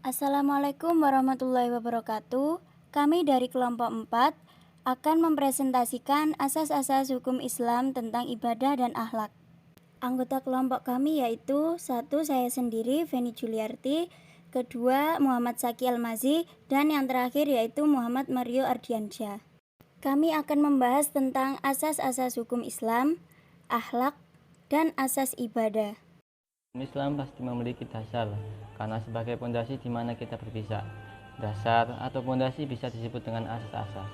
Assalamualaikum warahmatullahi wabarakatuh. Kami dari kelompok 4 akan mempresentasikan asas-asas hukum Islam tentang ibadah dan akhlak. Anggota kelompok kami yaitu 1. Saya sendiri, Feni Juliarti, kedua Muhammad Saki Almazi, dan yang terakhir yaitu Muhammad Mario Ardiansyah. Kami akan membahas tentang asas-asas hukum Islam, akhlak, dan asas ibadah. Islam pasti memiliki dasar, karena sebagai pondasi di mana kita berpisah. Dasar atau pondasi bisa disebut dengan asas-asas.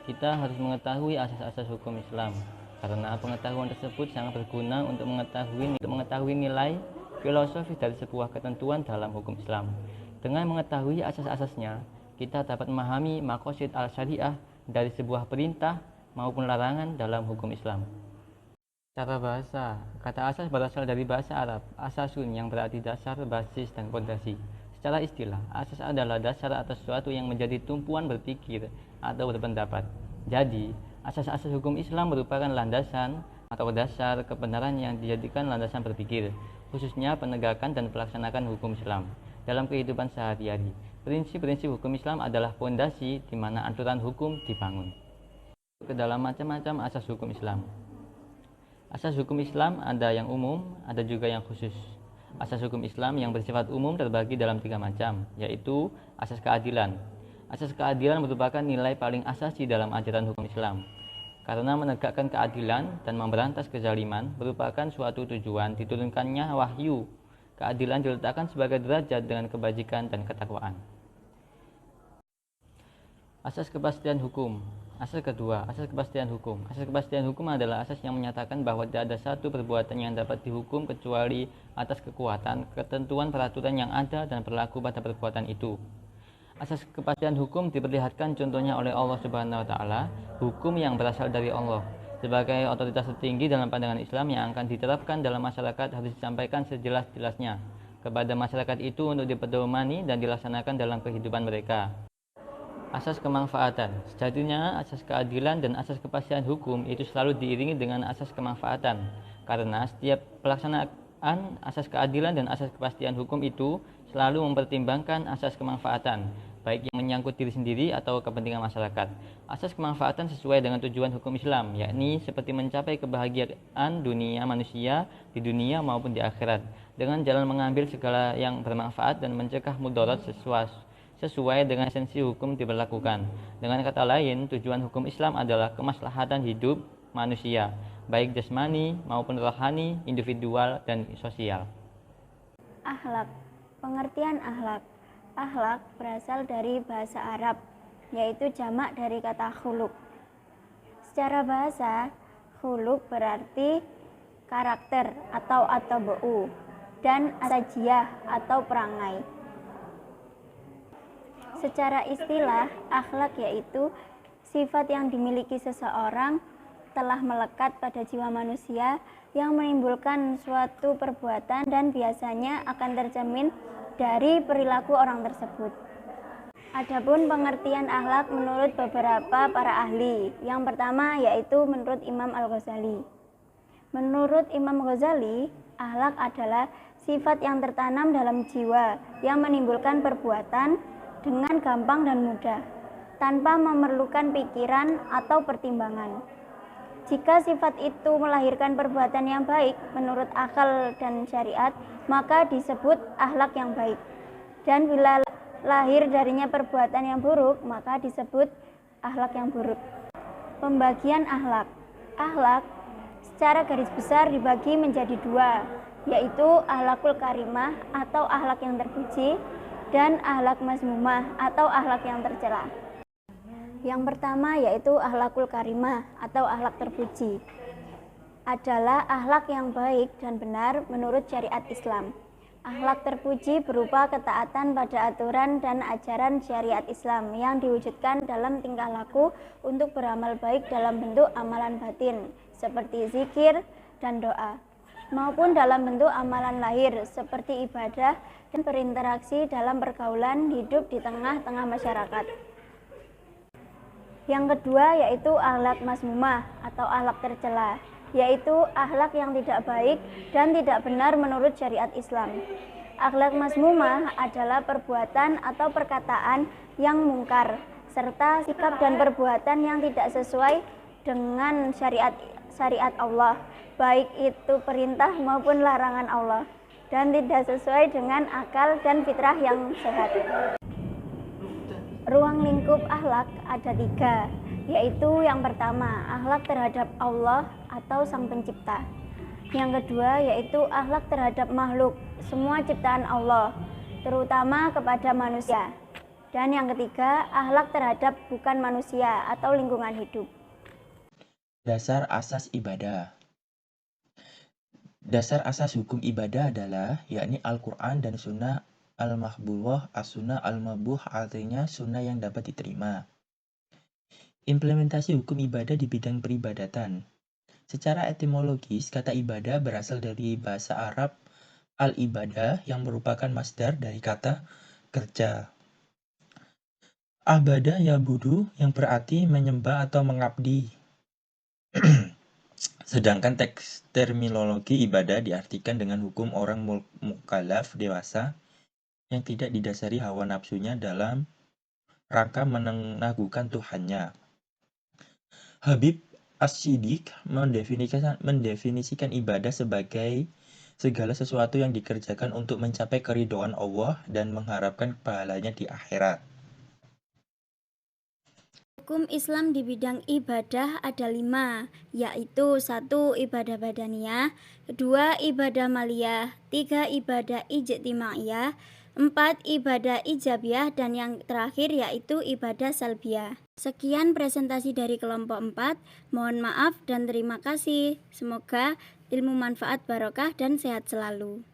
Kita harus mengetahui asas-asas hukum Islam, karena pengetahuan tersebut sangat berguna untuk mengetahui nilai filosofis dari sebuah ketentuan dalam hukum Islam. Dengan mengetahui asas-asasnya, kita dapat memahami maqasid al-syariah dari sebuah perintah maupun larangan dalam hukum Islam. Cara bahasa, kata asas berasal dari bahasa Arab, asasun yang berarti dasar, basis, dan pondasi. Secara istilah, asas adalah dasar atas sesuatu yang menjadi tumpuan berpikir atau berpendapat. Jadi, asas-asas hukum Islam merupakan landasan atau dasar kebenaran yang dijadikan landasan berpikir, khususnya penegakan dan pelaksanaan hukum Islam dalam kehidupan sehari-hari. Prinsip-prinsip hukum Islam adalah pondasi di mana aturan hukum dibangun. Ke dalam macam-macam asas hukum Islam. Asas hukum Islam ada yang umum, ada juga yang khusus. Asas hukum Islam yang bersifat umum terbagi dalam 3 macam, yaitu asas keadilan. Asas keadilan merupakan nilai paling asasi dalam ajaran hukum Islam. Karena menegakkan keadilan dan memberantas kezaliman merupakan suatu tujuan diturunkannya wahyu. Keadilan diletakkan sebagai derajat dengan kebajikan dan ketakwaan. Asas kepastian hukum. Asas kedua, asas kepastian hukum. Asas kepastian hukum adalah asas yang menyatakan bahwa tidak ada satu perbuatan yang dapat dihukum kecuali atas kekuatan, ketentuan peraturan yang ada dan berlaku pada perbuatan itu. Asas kepastian hukum diperlihatkan contohnya oleh Allah Subhanahu wa taala, hukum yang berasal dari Allah. Sebagai otoritas tertinggi dalam pandangan Islam yang akan diterapkan dalam masyarakat harus disampaikan sejelas-jelasnya kepada masyarakat itu untuk dipedomani dan dilaksanakan dalam kehidupan mereka. Asas kemanfaatan. Sejatinya asas keadilan dan asas kepastian hukum itu selalu diiringi dengan asas kemanfaatan, karena setiap pelaksanaan asas keadilan dan asas kepastian hukum itu selalu mempertimbangkan asas kemanfaatan, baik yang menyangkut diri sendiri atau kepentingan masyarakat. Asas kemanfaatan sesuai dengan tujuan hukum Islam, yakni seperti mencapai kebahagiaan dunia manusia di dunia maupun di akhirat, dengan jalan mengambil segala yang bermanfaat dan mencegah mudarat sesuai dengan esensi hukum diberlakukan. Dengan kata lain, tujuan hukum Islam adalah kemaslahatan hidup manusia, baik jasmani maupun rohani, individual, dan sosial. Akhlak. Pengertian akhlak. Akhlak berasal dari bahasa Arab, yaitu jamak dari kata khuluq. Secara bahasa, khuluq berarti karakter atau atoba'u, dan asajiyah atau perangai. Secara istilah, akhlak yaitu sifat yang dimiliki seseorang telah melekat pada jiwa manusia yang menimbulkan suatu perbuatan dan biasanya akan tercermin dari perilaku orang tersebut. Adapun pengertian akhlak menurut beberapa para ahli. Yang pertama yaitu menurut Imam Al-Ghazali. Menurut Imam Ghazali, akhlak adalah sifat yang tertanam dalam jiwa yang menimbulkan perbuatan dengan gampang dan mudah, tanpa memerlukan pikiran atau pertimbangan. Jika sifat itu melahirkan perbuatan yang baik menurut akal dan syariat, maka disebut akhlak yang baik. Dan bila lahir darinya perbuatan yang buruk, maka disebut akhlak yang buruk. Pembagian akhlak. Akhlak secara garis besar dibagi menjadi 2, yaitu akhlakul karimah atau akhlak yang terpuji, dan akhlak mazmumah atau akhlak yang tercela. Yang pertama yaitu akhlakul karimah atau akhlak terpuji. Adalah akhlak yang baik dan benar menurut syariat Islam. Akhlak terpuji berupa ketaatan pada aturan dan ajaran syariat Islam yang diwujudkan dalam tingkah laku untuk beramal baik dalam bentuk amalan batin seperti zikir dan doa, maupun dalam bentuk amalan lahir seperti ibadah dan berinteraksi dalam pergaulan hidup di tengah-tengah masyarakat. Yang kedua yaitu akhlak mazmumah atau akhlak tercela, yaitu akhlak yang tidak baik dan tidak benar menurut syariat Islam. Akhlak mazmumah adalah perbuatan atau perkataan yang mungkar, serta sikap dan perbuatan yang tidak sesuai dengan syariat Allah, baik itu perintah maupun larangan Allah, dan tidak sesuai dengan akal dan fitrah yang sehat. Ruang lingkup akhlak ada 3, yaitu yang pertama, akhlak terhadap Allah atau Sang Pencipta. Yang kedua, yaitu akhlak terhadap makhluk, semua ciptaan Allah, terutama kepada manusia. Dan yang ketiga, akhlak terhadap bukan manusia atau lingkungan hidup. Dasar asas ibadah. Dasar asas hukum ibadah adalah yakni Al-Quran dan Sunnah al-mahbullah, as-sunnah al-mabuh, artinya sunnah yang dapat diterima. Implementasi hukum ibadah di bidang peribadatan. Secara etimologis, kata ibadah berasal dari bahasa Arab al-ibadah yang merupakan masdar dari kata kerja. Abada yabudu yang berarti menyembah atau mengabdi. Sedangkan teks terminologi ibadah diartikan dengan hukum orang mukallaf dewasa yang tidak didasari hawa nafsunya dalam rangka menaguhkan Tuhannya. Habib As-Siddiq mendefinisikan ibadah sebagai segala sesuatu yang dikerjakan untuk mencapai keridhaan Allah dan mengharapkan pahalanya di akhirat. Hukum Islam di bidang ibadah ada 5, yaitu 1. Ibadah badaniyah, 2. Ibadah maliyah, 3. Ibadah ijtimaiyah, 4. Ibadah ijabiyah, dan yang terakhir yaitu ibadah salbiyah. Sekian presentasi dari kelompok 4, mohon maaf dan terima kasih. Semoga ilmu manfaat barokah dan sehat selalu.